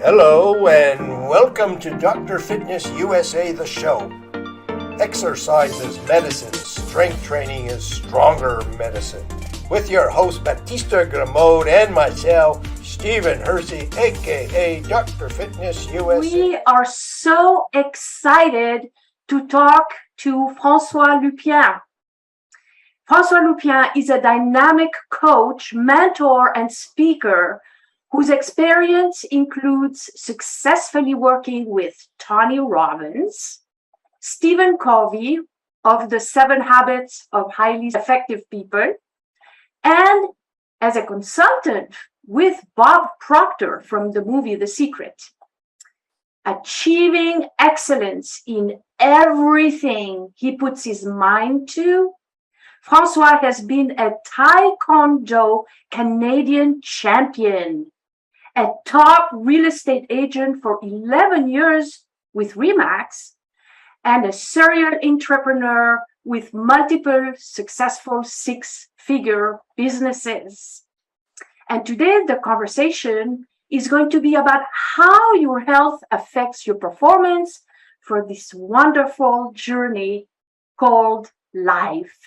Hello and welcome to Dr. Fitness USA, the show. Exercise is medicine, strength training is stronger medicine. With your host Batista Gramode and myself, Stephen Hersey, aka Dr. Fitness USA. We are so excited to talk to Francois Lupien. Francois Lupien is a dynamic coach, mentor, and speaker whose experience includes successfully working with Tony Robbins, Stephen Covey of the 7 Habits of Highly Effective People, and as a consultant with Bob Proctor from the movie The Secret. Achieving excellence in everything he puts his mind to, Francois has been a Tae Kwon Do Canadian champion, a top real estate agent for 11 years with Remax, and a serial entrepreneur with multiple successful 6-figure businesses. And today the conversation is going to be about how your health affects your performance for this wonderful journey called life.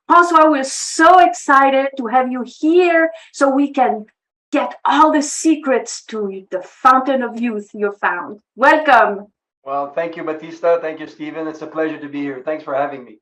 Francois, we're so excited to have you here so we can get all the secrets to the fountain of youth you found. Welcome. Well, thank you, Batista. Thank you, Stephen. It's a pleasure to be here. Thanks for having me.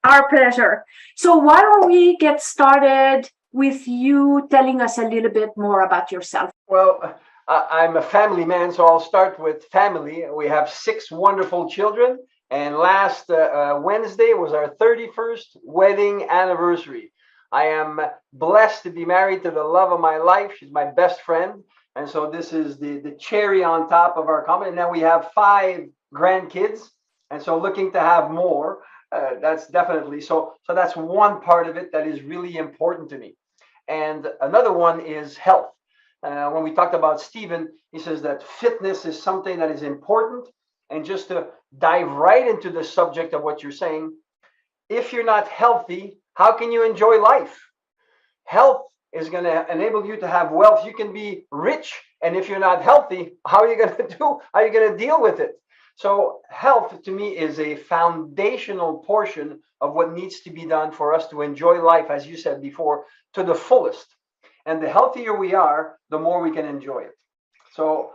Our pleasure. So why don't we get started with you telling us a little bit more about yourself? Well, I'm a family man, so I'll start with family. We have 6 wonderful children, and last Wednesday was our 31st wedding anniversary. I am blessed to be married to the love of my life. She's my best friend. And so this is the cherry on top of our comment. And now we have 5 grandkids. And so looking to have more, that's definitely. So that's one part of it that is really important to me. And another one is health. When we talked about Stephen, he says that fitness is something that is important. And just to dive right into the subject of what you're saying, if you're not healthy, how can you enjoy life? Health is going to enable you to have wealth. You can be rich. And if you're not healthy, how are you going to do? How are you going to deal with it? So health to me is a foundational portion of what needs to be done for us to enjoy life, as you said before, to the fullest. And the healthier we are, the more we can enjoy it. So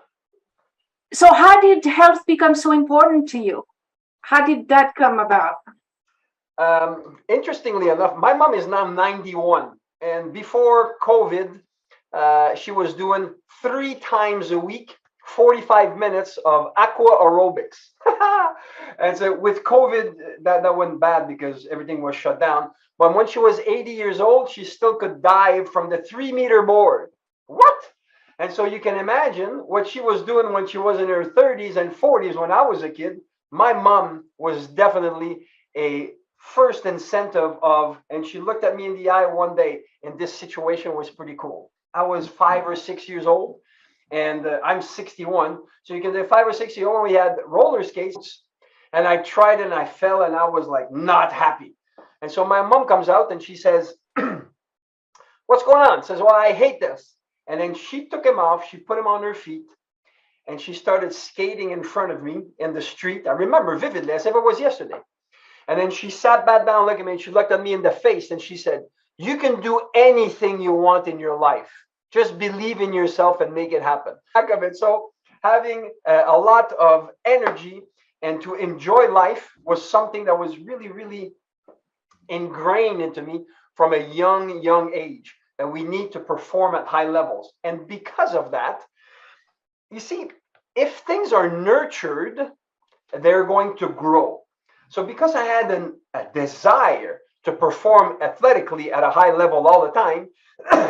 how did health become so important to you? How did that come about? Interestingly enough, my mom is now 91. And before COVID, she was doing 3 times a week, 45 minutes of aqua aerobics. And so with COVID, that went bad because everything was shut down. But when she was 80 years old, she still could dive from the 3-meter board. What? And so you can imagine what she was doing when she was in her 30s and 40s when I was a kid. My mom was definitely a first incentive of, and she looked at me in the eye one day, and this situation was pretty cool. I was 5 or 6 years old, and I'm 61. So you can say 5 or 6 years old, we had roller skates, and I tried and I fell, and I was like not happy. And so my mom comes out and she says, what's going on? Says, well, I hate this. And then she took him off, she put him on her feet, and she started skating in front of me in the street. I remember vividly, as if it was yesterday. And then she sat back down, looked at me, and she looked at me in the face, and she said, you can do anything you want in your life. Just believe in yourself and make it happen. So having a lot of energy and to enjoy life was something that was really, really ingrained into me from a young age, that we need to perform at high levels. And because of that, you see, if things are nurtured, they're going to grow. So because I had a desire to perform athletically at a high level all the time,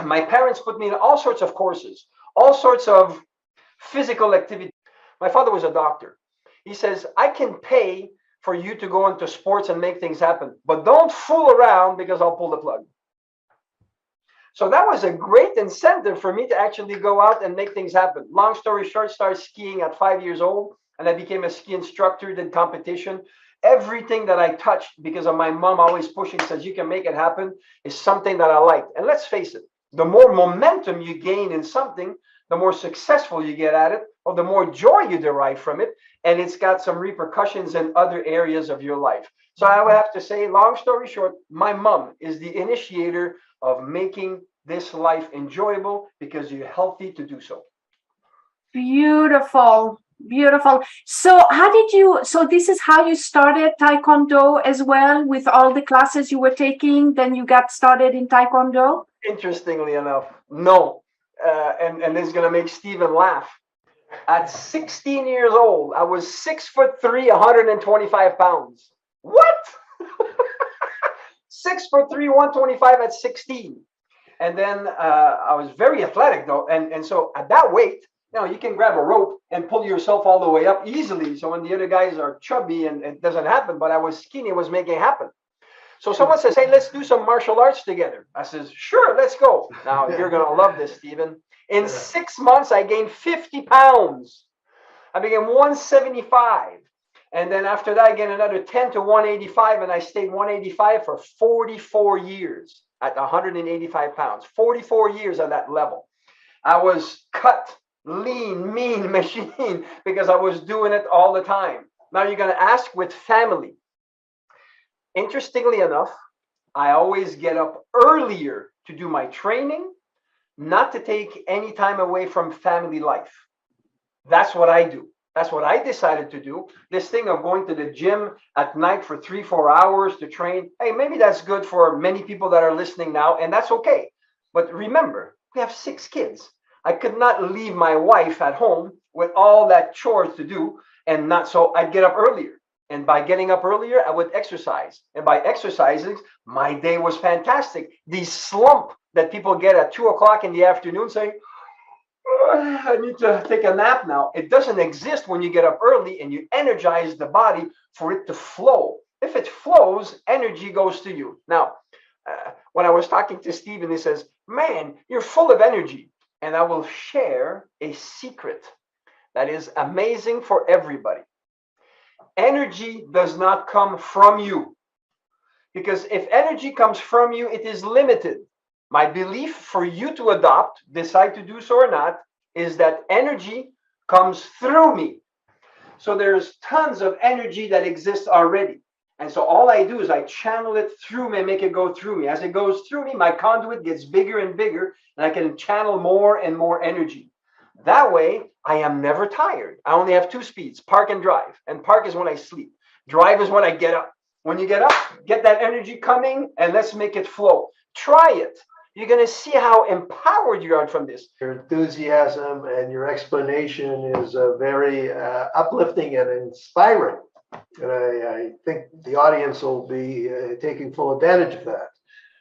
my parents put me in all sorts of courses, all sorts of physical activity. My father was a doctor. He says, I can pay for you to go into sports and make things happen, but don't fool around because I'll pull the plug. So that was a great incentive for me to actually go out and make things happen. Long story short, started skiing at 5 years old, and I became a ski instructor, did competition. Everything that I touched, because of my mom always pushing, says you can make it happen, is something that I liked. And let's face it, the more momentum you gain in something, the more successful you get at it, or the more joy you derive from it. And it's got some repercussions in other areas of your life. So I would have to say, long story short, my mom is the initiator of making this life enjoyable because you're healthy to do so. Beautiful. Beautiful. So this is how you started Taekwondo as well, with all the classes you were taking, then you got started in Taekwondo? Interestingly enough, no. And this is going to make Stephen laugh. At 16 years old, I was 6'3", 125 pounds. What? 6'3", 125 at 16. And then I was very athletic though. And so at that weight, you can grab a rope and pull yourself all the way up easily. So when the other guys are chubby and it doesn't happen, but I was skinny, it was making it happen. So someone says, hey, let's do some martial arts together. I says, sure, let's go. Now you're going to love this, Stephen. In 6 months, I gained 50 pounds. I became 175. And then after that, I gained another 10 to 185. And I stayed 185 for 44 years at 185 pounds. 44 years on that level. I was cut, lean, mean machine because I was doing it all the time. Now you're going to ask with family. Interestingly enough, I always get up earlier to do my training, not to take any time away from family life. That's what I do. That's what I decided to do. This thing of going to the gym at night for 3-4 hours to train, hey, maybe that's good for many people that are listening now, and that's okay. But remember, we have 6 kids. I could not leave my wife at home with all that chores to do, and not so I'd get up earlier. And by getting up earlier, I would exercise. And by exercising, my day was fantastic. The slump that people get at 2 o'clock in the afternoon saying, oh, I need to take a nap now. It doesn't exist when you get up early and you energize the body for it to flow. If it flows, energy goes to you. Now, when I was talking to Stephen, he says, man, you're full of energy. And I will share a secret that is amazing for everybody. Energy does not come from you. Because if energy comes from you, it is limited. My belief for you to adopt, decide to do so or not, is that energy comes through me. So there's tons of energy that exists already. And so all I do is I channel it through me and make it go through me. As it goes through me, my conduit gets bigger and bigger, and I can channel more and more energy. That way, I am never tired. I only have 2 speeds, park and drive. And park is when I sleep. Drive is when I get up. When you get up, get that energy coming, and let's make it flow. Try it. You're going to see how empowered you are from this. Your enthusiasm and your explanation is very uplifting and inspiring. And I think the audience will be taking full advantage of that.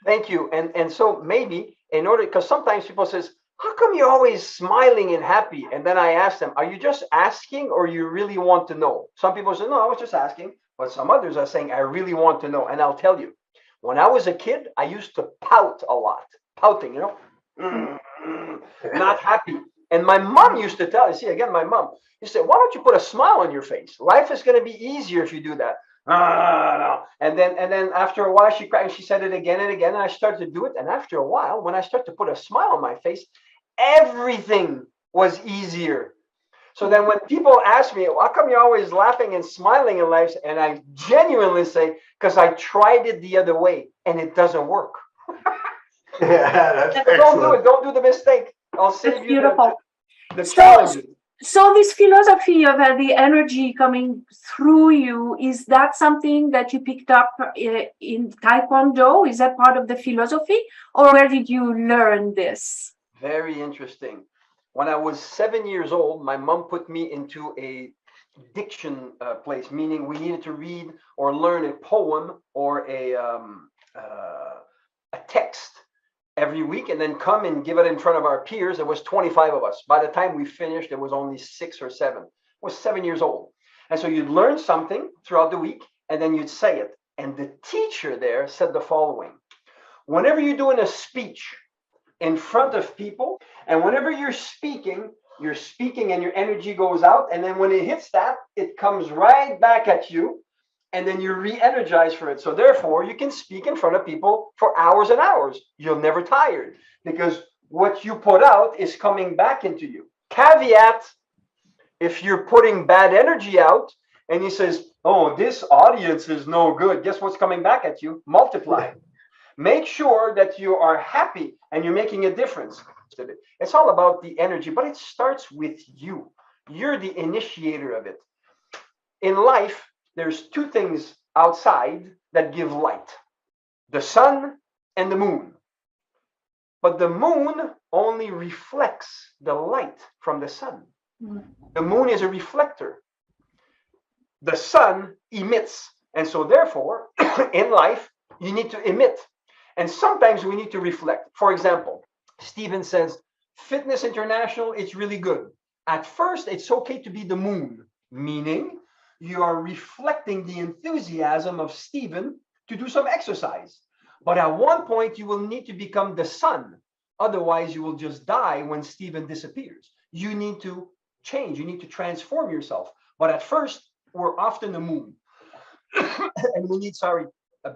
Thank you. And so maybe in order, because sometimes people says, how come you're always smiling and happy? And then I ask them, are you just asking or you really want to know? Some people say, no, I was just asking. But some others are saying, I really want to know. And I'll tell you, when I was a kid, I used to pout a lot. Pouting, not happy. And my mom used to tell, my mom used to say, why don't you put a smile on your face? Life is going to be easier if you do that. No. And then after a while, she cried and she said it again and again. And I started to do it. And after a while, when I started to put a smile on my face, everything was easier. So then when people ask me, how come you're always laughing and smiling in life? And I genuinely say, because I tried it the other way and it doesn't work. Yeah, that's don't do it. Don't do the mistake. I'll save you the challenge. So this philosophy of the energy coming through you, is that something that you picked up in Taekwondo? Is that part of the philosophy? Or where did you learn this? Very interesting. When I was 7 years old, my mom put me into a diction place, meaning we needed to read or learn a poem or a text every week and then come and give it in front of our peers. There was 25 of us. By the time we finished, there was only 6 or 7. I was 7 years old. And so you'd learn something throughout the week and then you'd say it. And the teacher there said the following: whenever you're doing a speech in front of people, and whenever you're speaking and your energy goes out. And then when it hits that, it comes right back at you. And then you re-energize for it. So therefore, you can speak in front of people for hours and hours. You're never tired because what you put out is coming back into you. Caveat, if you're putting bad energy out and he says, oh, this audience is no good, guess what's coming back at you? Multiply. Make sure that you are happy and you're making a difference. It's all about the energy, but it starts with you. You're the initiator of it. In life, there's two things outside that give light: the sun and the moon. But the moon only reflects the light from the sun. The moon is a reflector. The sun emits. And so therefore, in life, you need to emit. And sometimes we need to reflect. For example, Stephen says, Fitness International, it's really good. At first, it's okay to be the moon, meaning you are reflecting the enthusiasm of Stephen to do some exercise. But at one point, you will need to become the sun. Otherwise, you will just die when Stephen disappears. You need to change. You need to transform yourself. But at first, we're often the moon. And we need, a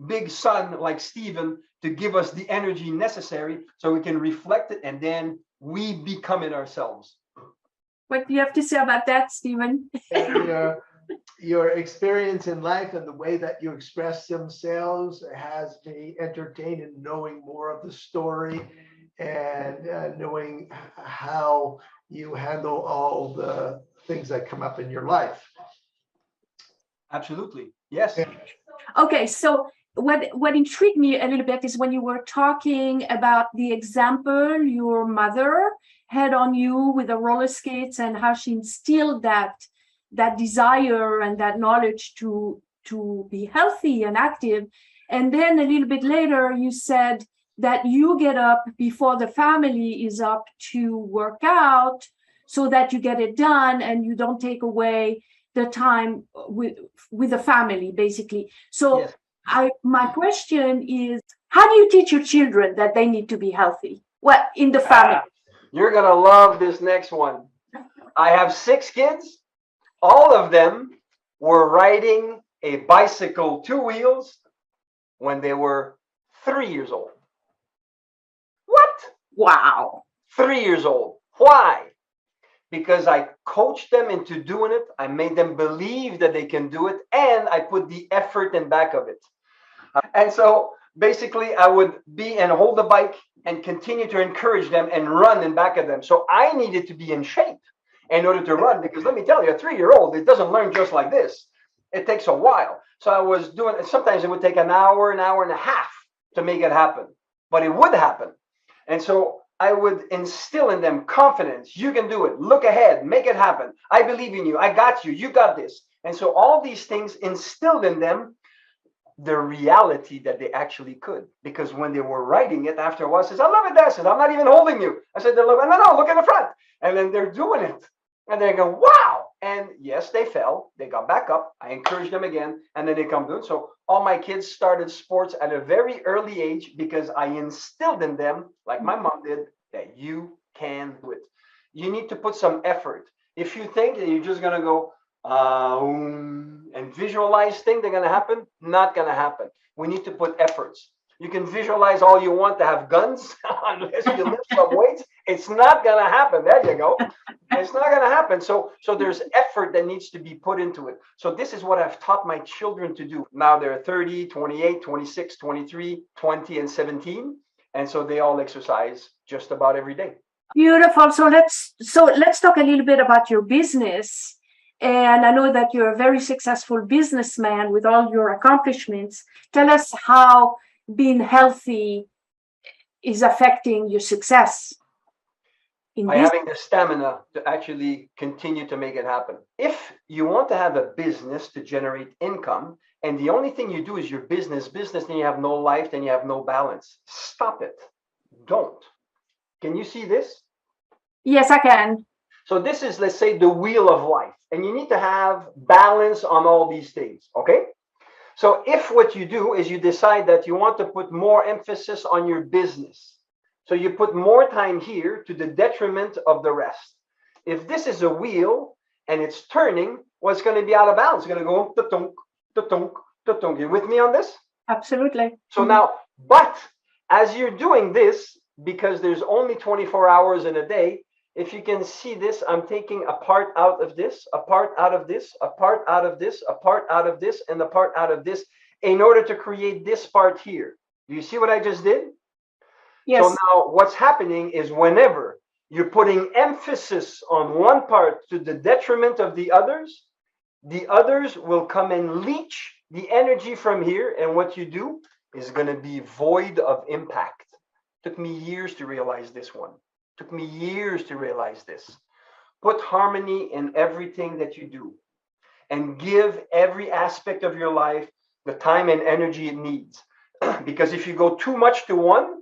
big sun like Stephen to give us the energy necessary so we can reflect it, and then we become it ourselves. What do you have to say about that, Stephen? Your experience in life and the way that you express themselves has me entertained in knowing more of the story and knowing how you handle all the things that come up in your life. Absolutely. Yes. Okay, so what intrigued me a little bit is when you were talking about the example your mother had on you with the roller skates and how she instilled that desire and that knowledge to be healthy and active. And then a little bit later, you said that you get up before the family is up to work out so that you get it done and you don't take away the time with the family, basically. So yes. My question is, how do you teach your children that they need to be healthy? Well, in the family. You're going to love this next one. I have 6 kids. All of them were riding a bicycle 2 wheels when they were 3 years old. What? Wow. 3 years old. Why? Because I coached them into doing it. I made them believe that they can do it. And I put the effort in back of it. And so basically I would be and hold the bike and continue to encourage them and run in back of them. So I needed to be in shape in order to run, because let me tell you, a 3-year-old, it doesn't learn just like this. It takes a while. So I was doing it. Sometimes it would take an hour and a half to make it happen, but it would happen. And so I would instill in them confidence. You can do it. Look ahead. Make it happen. I believe in you. I got you. You got this. And so all these things instilled in them the reality that they actually could. Because when they were writing it, after a while, says, I love it, Dad. I said, I'm not even holding you. I said, no, look in the front. And then they're doing it. And they go, wow. And yes, they fell. They got back up. I encouraged them again. And then they come doing. So all my kids started sports at a very early age because I instilled in them, like my mom did, that you can do it. You need to put some effort. If you think that you're just going to go and visualize things that are going to happen, not going to happen. We need to put efforts. You can visualize all you want to have guns, unless you lift some weights. It's not going to happen. There you go. It's not going to happen. So there's effort that needs to be put into it. So this is what I've taught my children to do. Now they're 30, 28, 26, 23, 20, and 17. And so they all exercise just about every day. Beautiful. So let's talk a little bit about your business. And I know that you're a very successful businessman with all your accomplishments. Tell us how being healthy is affecting your success. By having the stamina to actually continue to make it happen. If you want to have a business to generate income, and the only thing you do is your business, then you have no life, then you have no balance. Stop it. Don't. Can you see this? Yes, I can. So this is, let's say, the wheel of life. And you need to have balance on all these things, okay? So if what you do is you decide that you want to put more emphasis on your business, so you put more time here to the detriment of the rest. If this is a wheel and it's turning, well, it's going to be out of balance. It's going to go ta-tunk, ta-tunk, ta-tunk. You with me on this? Absolutely. So now, but as you're doing this, because there's only 24 hours in a day. If you can see this, I'm taking a part out of this, a part out of this, a part out of this, a part out of this, and a part out of this in order to create this part here. Do you see what I just did? Yes. So now what's happening is whenever you're putting emphasis on one part to the detriment of the others will come and leach the energy from here. And what you do is going to be void of impact. Took me years to realize this one. Took me years to realize this. Put harmony in everything that you do and give every aspect of your life the time and energy it needs. Because if you go too much to one,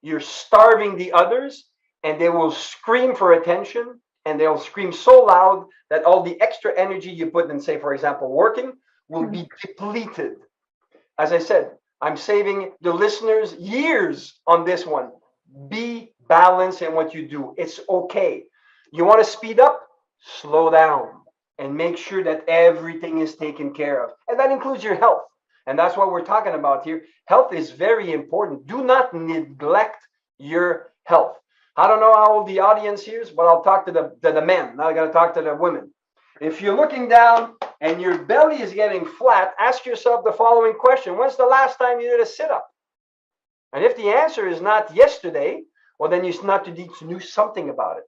you're starving the others, and they will scream for attention, and they'll scream so loud that all the extra energy you put in, say, for example, working, will be depleted. As I said, I'm saving the listeners years on this one. Be balanced in what you do. It's okay. You want to speed up? Slow down and make sure that everything is taken care of. And that includes your health. And that's what we're talking about here. Health is very important. Do not neglect your health. I don't know how old the audience here is, but I'll talk to the men. Now I got to talk to the women. If you're looking down and your belly is getting flat, ask yourself the following question. When's the last time you did a sit-up? And if the answer is not yesterday, well, then you need to do something about it.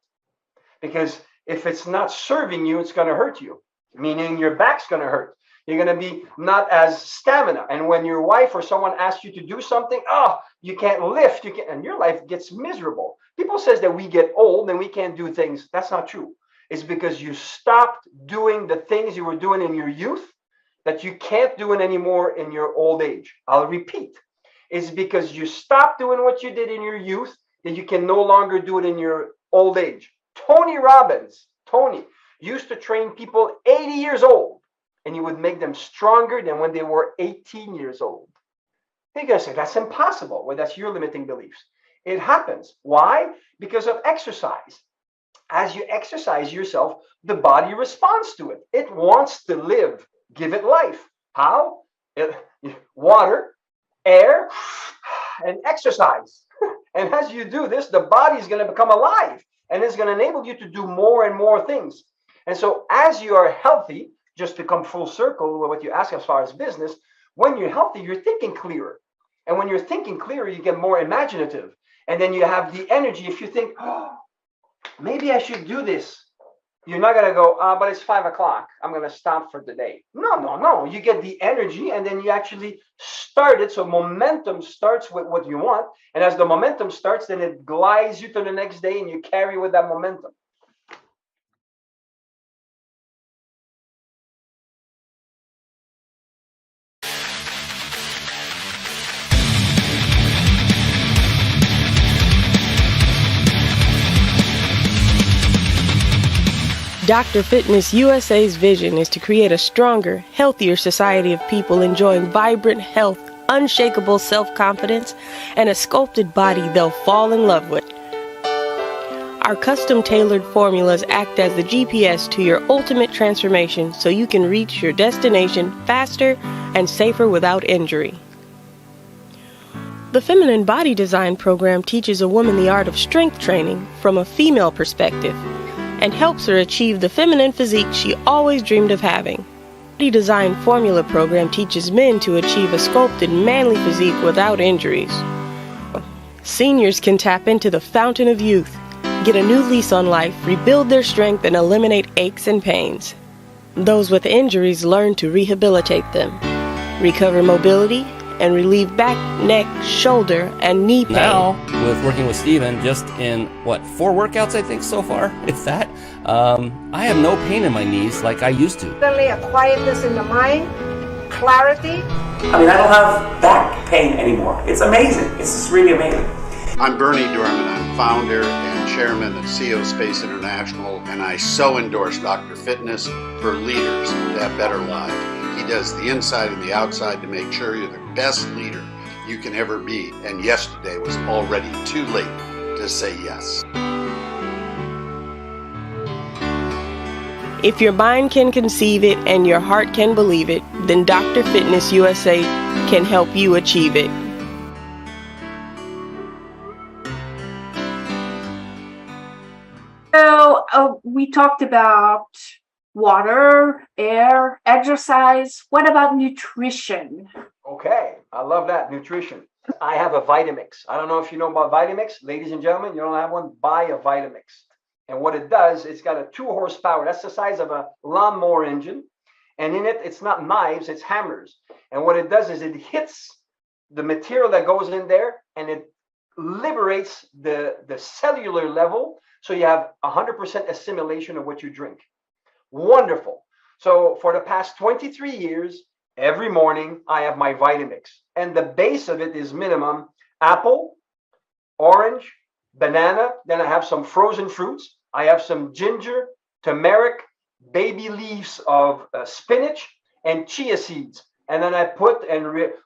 Because if it's not serving you, it's going to hurt you, meaning your back's going to hurt. You're going to be not as stamina. And when your wife or someone asks you to do something, you can't lift, and your life gets miserable. People says that we get old and we can't do things. That's not true. It's because you stopped doing the things you were doing in your youth that you can't do it anymore in your old age. I'll repeat. It's because you stopped doing what you did in your youth that you can no longer do it in your old age. Tony Robbins, used to train people 80 years old, and he would make them stronger than when they were 18 years old. You're going to say, that's impossible. Well, that's your limiting beliefs. It happens. Why? Because of exercise. As you exercise yourself, the body responds to it. It wants to live. Give it life. How? Water, air, and exercise. And as you do this, the body is going to become alive, and it's going to enable you to do more and more things. And so as you are healthy, just to come full circle with what you ask as far as business, when you're healthy, you're thinking clearer. And when you're thinking clearer, you get more imaginative. And then you have the energy. If you think, maybe I should do this, you're not going to go, but it's 5 o'clock. I'm going to stop for the day. No. You get the energy, and then you actually start it. So momentum starts with what you want. And as the momentum starts, then it glides you to the next day, and you carry with that momentum. Dr. Fitness USA's vision is to create a stronger, healthier society of people enjoying vibrant health, unshakable self-confidence, and a sculpted body they'll fall in love with. Our custom-tailored formulas act as the GPS to your ultimate transformation so you can reach your destination faster and safer without injury. The Feminine Body Design program teaches a woman the art of strength training from a female perspective and helps her achieve the feminine physique she always dreamed of having. The Body Design Formula program teaches men to achieve a sculpted manly physique without injuries. Seniors can tap into the fountain of youth, get a new lease on life, rebuild their strength, and eliminate aches and pains. Those with injuries learn to rehabilitate them, recover mobility, and relieve back, neck, shoulder, and knee pain. Now, with working with Steven, just in, 4 workouts I think so far, if that, I have no pain in my knees like I used to. Suddenly a quietness in the mind, clarity. I mean, I don't have back pain anymore. It's amazing. It's just really amazing. I'm Bernie Dorman. I'm founder and chairman of CEO Space International, and I so endorse Dr. Fitness for leaders to have better lives. He does the inside and the outside to make sure you're the best leader you can ever be. And yesterday was already too late to say yes. If your mind can conceive it and your heart can believe it, then Dr. Fitness USA can help you achieve it. So we talked about water, air, exercise. What about nutrition? Okay, I love that. Nutrition. I have a Vitamix. I don't know if you know about Vitamix. Ladies and gentlemen, you don't have one, buy a Vitamix. And what it does, it's got a 2 horsepower. That's the size of a lawnmower engine. And in it, it's not knives, it's hammers. And what it does is it hits the material that goes in there and it liberates the cellular level. So you have 100% assimilation of what you drink. Wonderful. So for the past 23 years, every morning I have my Vitamix. And the base of it is minimum apple, orange, banana. Then I have some frozen fruits. I have some ginger, turmeric, baby leaves of spinach, and chia seeds. And then I put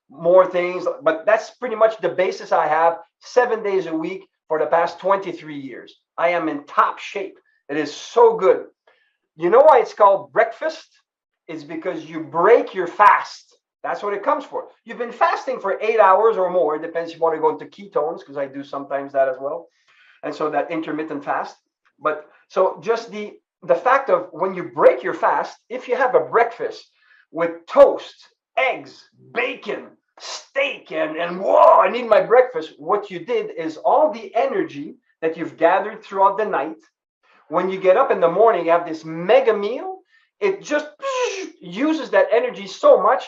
more things, but that's pretty much the basis I have 7 days a week for the past 23 years. I am in top shape. It is so good. You know why it's called breakfast? It's because you break your fast. That's what it comes for. You've been fasting for 8 hours or more. It depends if you want to go into ketones, because I do sometimes that as well. And so that intermittent fast. But so just the fact of when you break your fast, if you have a breakfast with toast, eggs, bacon, steak, and whoa, I need my breakfast. What you did is all the energy that you've gathered throughout the night, when you get up in the morning, you have this mega meal, it just uses that energy so much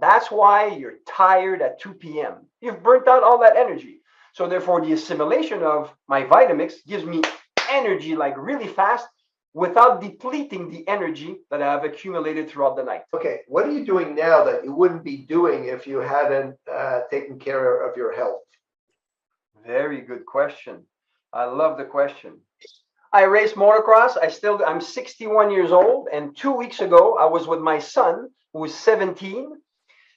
that's why you're tired at 2 p.m. You've burnt out all that energy. So therefore, the assimilation of my Vitamix gives me energy like really fast without depleting the energy that I have accumulated throughout the night. Okay, what are you doing now that you wouldn't be doing if you hadn't taken care of your health? Very good question. I love the question. I race motocross. I'm 61 years old. And 2 weeks ago, I was with my son, who was 17.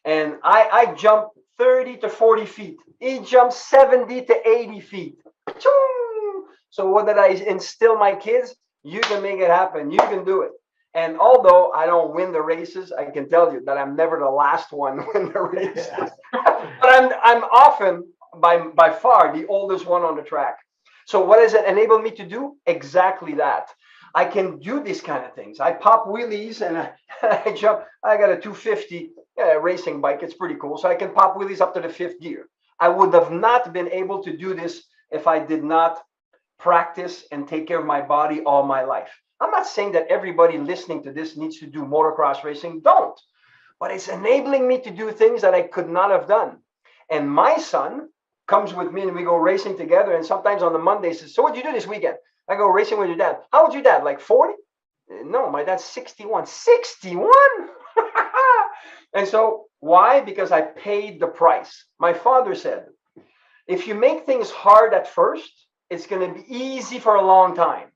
And I jumped 30 to 40 feet. He jumped 70 to 80 feet. So what did I instill my kids? You can make it happen. You can do it. And although I don't win the races, I can tell you that I'm never the last one to win the race. But I'm often by far the oldest one on the track. So what has it enabled me to do? Exactly that. I can do these kind of things. I pop wheelies and I jump. I got a 250 racing bike. It's pretty cool. So I can pop wheelies up to the 5th gear. I would have not been able to do this if I did not practice and take care of my body all my life. I'm not saying that everybody listening to this needs to do motocross racing. Don't. But it's enabling me to do things that I could not have done. And my son comes with me and we go racing together. And sometimes on the Monday says, so what'd you do this weekend? I go racing with your dad. How old's your dad? Like 40? No, my dad's 61. 61? And so why? Because I paid the price. My father said, if you make things hard at first, it's going to be easy for a long time.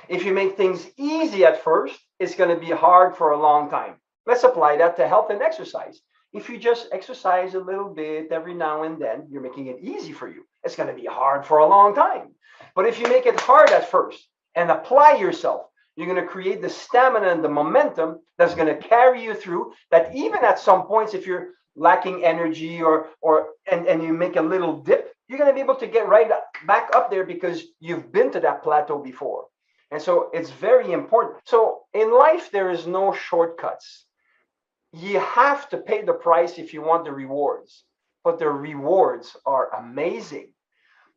If you make things easy at first, it's going to be hard for a long time. Let's apply that to health and exercise. If you just exercise a little bit every now and then, you're making it easy for you. It's going to be hard for a long time. But if you make it hard at first and apply yourself, you're going to create the stamina and the momentum that's going to carry you through, that even at some points, if you're lacking energy and you make a little dip, you're going to be able to get right back up there because you've been to that plateau before. And so it's very important. So in life, there is no shortcuts. You have to pay the price if you want the rewards, but the rewards are amazing.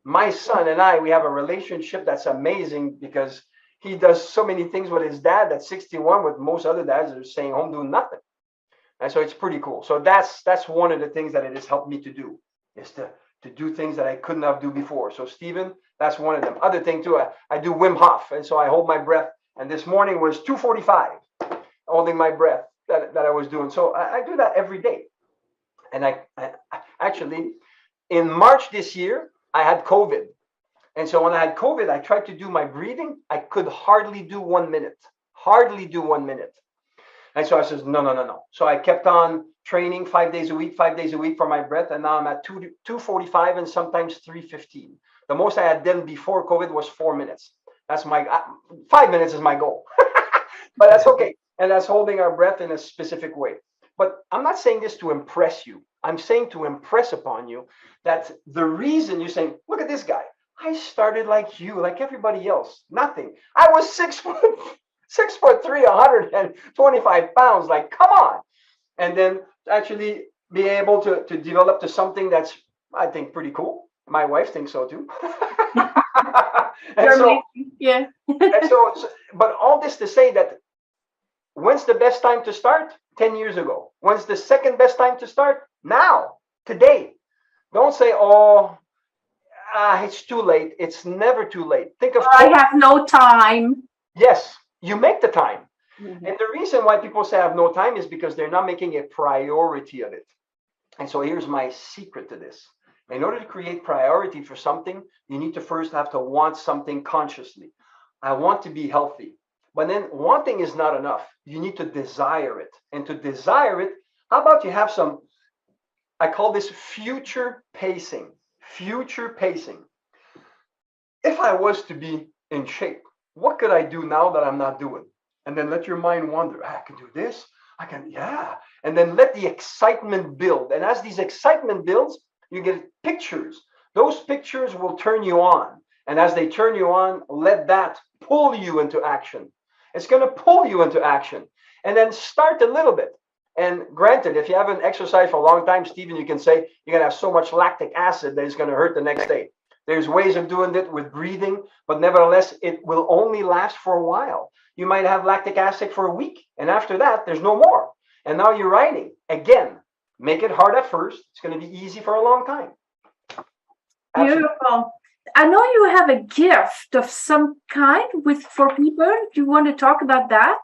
My son and I, we have a relationship that's amazing because he does so many things with his dad that's 61, with most other dads that are staying home doing nothing. And so it's pretty cool. So that's one of the things that it has helped me to do, is to do things that I couldn't have do before. So Stephen, that's one of them. Other thing too, I do Wim Hof. And so I hold my breath. And this morning was 2:45, holding my breath that I was doing. So I do that every day. And I actually, in March this year, I had COVID. And so when I had COVID, I tried to do my breathing. I could hardly do 1 minute. Hardly do 1 minute. And so I says, no. So I kept on training 5 days a week for my breath. And now I'm at 2:45 and sometimes 3:15. The most I had done before COVID was 4 minutes. That's my 5 minutes is my goal. But that's okay. And that's holding our breath in a specific way. But I'm not saying this to impress you. I'm saying to impress upon you that the reason you're saying, look at this guy. I started like you, like everybody else. Nothing. I was 6'3", 125 pounds. Like, come on. And then actually be able to develop to something that's, I think, pretty cool. My wife thinks so too. and so, yeah. but all this to say that when's the best time to start? 10 years ago. When's the second best time to start? Now, today. Don't say, oh, it's too late. It's never too late. Think of I have no time. Yes, you make the time. Mm-hmm. And the reason why people say I have no time is because they're not making a priority of it. And so here's my secret to this. In order to create priority for something, you need to first have to want something consciously. I want to be healthy. But then wanting is not enough. You need to desire it. And to desire it, how about you have some, I call this future pacing. Future pacing. If I was to be in shape, what could I do now that I'm not doing? And then let your mind wander. I can do this. I can, yeah. And then let the excitement build. And as these excitement builds, you get pictures. Those pictures will turn you on. And as they turn you on, let that pull you into action. It's going to pull you into action. And then start a little bit. And granted, if you haven't exercised for a long time, Stephen, you can say you're going to have so much lactic acid that it's going to hurt the next day. There's ways of doing it with breathing, but nevertheless, it will only last for a while. You might have lactic acid for a week, and after that, there's no more. And now you're riding. Again, make it hard at first. It's going to be easy for a long time. Absolutely. Beautiful. I know you have a gift of some kind for people. Do you want to talk about that?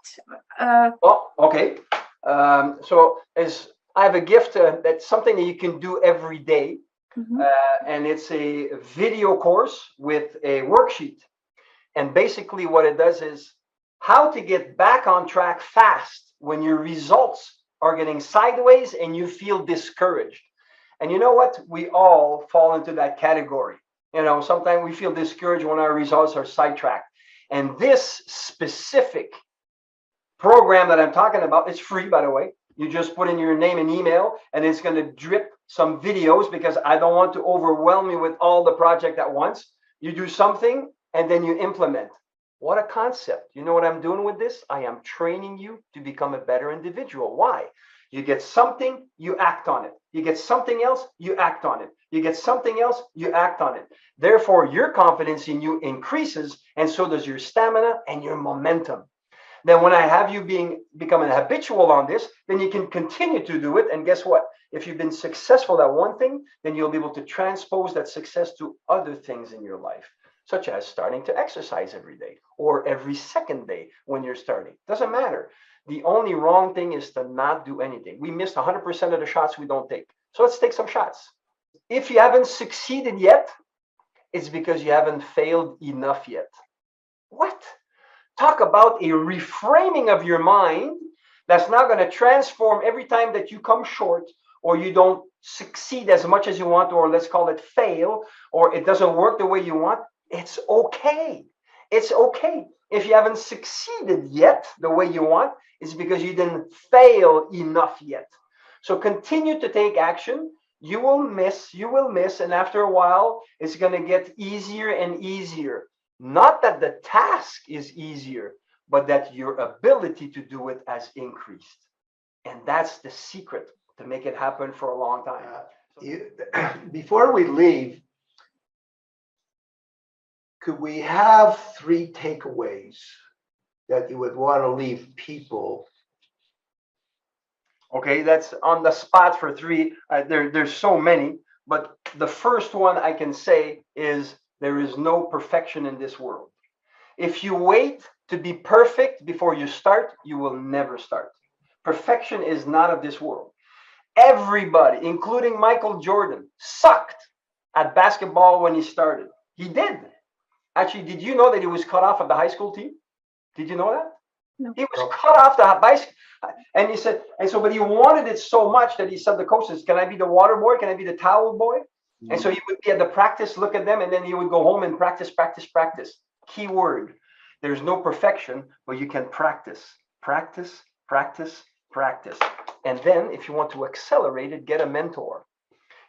Okay. So I have a gift that's something that you can do every day. Mm-hmm. And it's a video course with a worksheet. And basically what it does is how to get back on track fast when your results are getting sideways and you feel discouraged. And you know what? We all fall into that category. You know, sometimes we feel discouraged when our results are sidetracked. And this specific program that I'm talking about, it's free, by the way. You just put in your name and email, and it's going to drip some videos because I don't want to overwhelm you with all the project at once. You do something, and then you implement. What a concept. You know what I'm doing with this? I am training you to become a better individual. Why? You get something, you act on it. You get something else, you act on it. You get something else, you act on it. Therefore, your confidence in you increases, and so does your stamina and your momentum. Then when I have you become an habitual on this, then you can continue to do it. And guess what? If you've been successful at one thing, then you'll be able to transpose that success to other things in your life, such as starting to exercise every day or every second day when you're starting. Doesn't matter. The only wrong thing is to not do anything. We missed 100% of the shots we don't take. So let's take some shots. If you haven't succeeded yet, it's because you haven't failed enough yet. What? Talk about a reframing of your mind that's now going to transform every time that you come short or you don't succeed as much as you want, or let's call it fail, or it doesn't work the way you want. It's okay. It's okay. If you haven't succeeded yet the way you want, it's because you didn't fail enough yet. So continue to take action. You will miss, and after a while, it's going to get easier and easier. Not that the task is easier, but that your ability to do it has increased. And that's the secret to make it happen for a long time. Before we leave, could we have 3 takeaways that you would want to leave people? Okay, that's on the spot for 3. There's so many, but the first one I can say is there is no perfection in this world. If you wait to be perfect before you start, you will never start. Perfection is not of this world. Everybody, including Michael Jordan, sucked at basketball when he started. He did. Actually, did you know that he was cut off of the high school team? Did you know that? No. He was cut off the bicycle. And he said, but he wanted it so much that he said to the coaches, can I be the water boy? Can I be the towel boy? And so he would be at the practice, look at them, and then he would go home and practice. Key word. There's no perfection, but you can practice. Practice. And then if you want to accelerate it, get a mentor.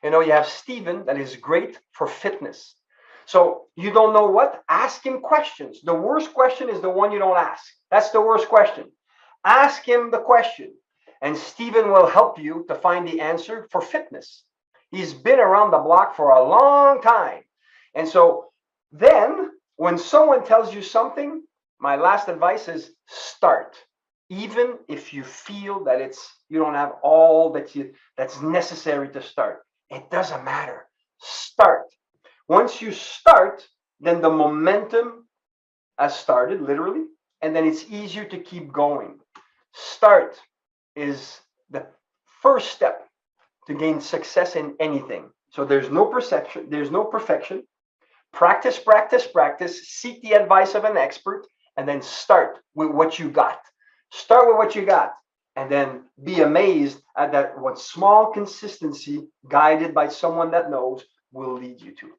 You know, you have Stephen that is great for fitness. So you don't know what? Ask him questions. The worst question is the one you don't ask. That's the worst question. Ask him the question, and Stephen will help you to find the answer for fitness. He's been around the block for a long time. And so then when someone tells you something, my last advice is start. Even if you feel that you don't have all that's necessary to start. It doesn't matter. Start. Once you start, then the momentum has started, literally, and then it's easier to keep going. Start is the first step to gain success in anything. So there's no perception, there's no perfection. Practice, practice, practice. Seek the advice of an expert, and then start with what you got. Start with what you got, and then be amazed at that what small consistency guided by someone that knows will lead you to.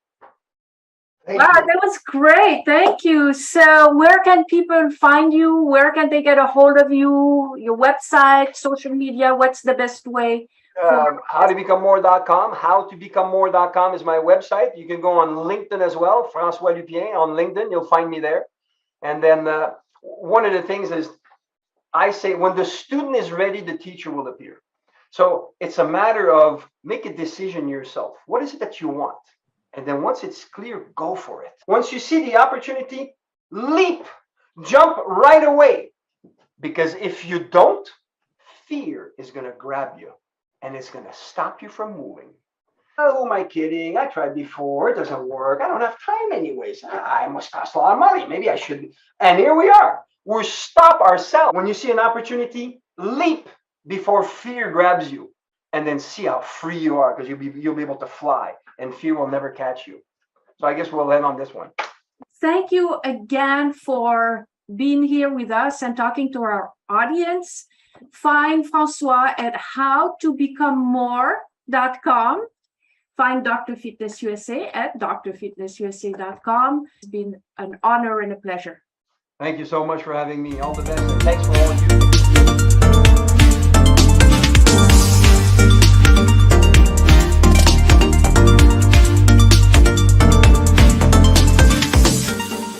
Thank Wow, you. that was great. Thank you. So where can people find you? Where can they get a hold of you? Your website, social media? What's the best way? Howtobecomemore.com. Howtobecomemore.com is my website. You can go on LinkedIn as well. Francois Lupien on LinkedIn. You'll find me there. And then one of the things is I say when the student is ready, the teacher will appear. So it's a matter of make a decision yourself. What is it that you want? And then once it's clear, go for it. Once you see the opportunity, leap, jump right away. Because if you don't, fear is going to grab you and it's going to stop you from moving. Oh, who am I kidding? I tried before. It doesn't work. I don't have time anyways. I must cost a lot of money. Maybe I should. And here we are. We stop ourselves. When you see an opportunity, leap before fear grabs you. And then see how free you are, because you'll be able to fly and fear will never catch you. So I guess we'll end on this one. Thank you again for being here with us and talking to our audience. Find Francois at howtobecomemore.com. Find Dr. Fitness USA at drfitnessusa.com. It's been an honor and a pleasure. Thank you so much for having me. All the best, and thanks for all you do.